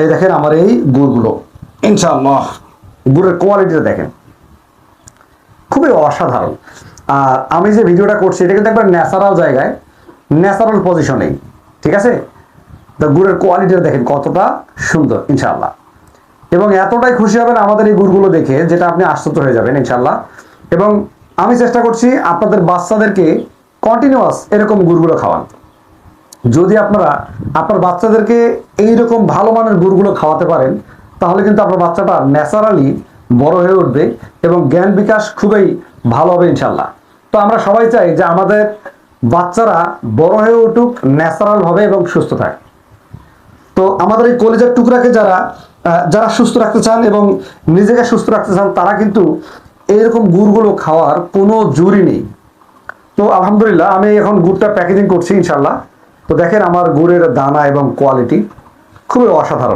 এই দেখেন আমার এই গুড়গুলো, ইনশাআল্লাহ গুড়ের কোয়ালিটিটা দেখেন, খুবই অসাধারণ। আর আমি যে ভিডিওটা করছি এটা কিন্তু একবার ন্যাচারাল জায়গায়, ন্যাচারাল পজিশনেই, ঠিক আছে। তো গুড়ের কোয়ালিটিটা দেখেন কতটা সুন্দর ইনশাআল্লাহ, এবং এতটাই খুশি হবেন আমাদের এই গুড়গুলো দেখে যেটা আপনি আশ্চর্য হয়ে যাবেন ইনশাআল্লাহ। এবং আমি চেষ্টা করছি আপনাদের বাচ্চাদেরকে কন্টিনিউয়াস এরকম গুড়গুলো খাওয়ান। যদি আপনারা আপনার বাচ্চাদেরকে এইরকম ভালো মানের গুড়গুলো খাওয়াতে পারেন, তাহলে কিন্তু আপনার বাচ্চাটা ন্যাচারালি বড় হয়ে উঠবে এবং জ্ঞান বিকাশ খুবই ভালো হবে ইনশাল্লাহ। তো আমরা সবাই চাই যে আমাদের বাচ্চারা বড় হয়ে উঠুক ন্যাচারাল ভাবে এবং সুস্থ থাকে। তো আমাদের এই কলেজের টুকরাকে যারা যারা সুস্থ রাখতে চান এবং নিজেকে সুস্থ রাখতে চান, তারা কিন্তু এইরকম গুড়গুলো খাওয়ার কোনো জুরি নেই। তো আলহামদুলিল্লাহ আমি এখন গুড়টা প্যাকেজিং করছি ইনশাল্লাহ। তো দেখেন আমার গুড়ের দানা এবং কোয়ালিটি খুবই অসাধারণ।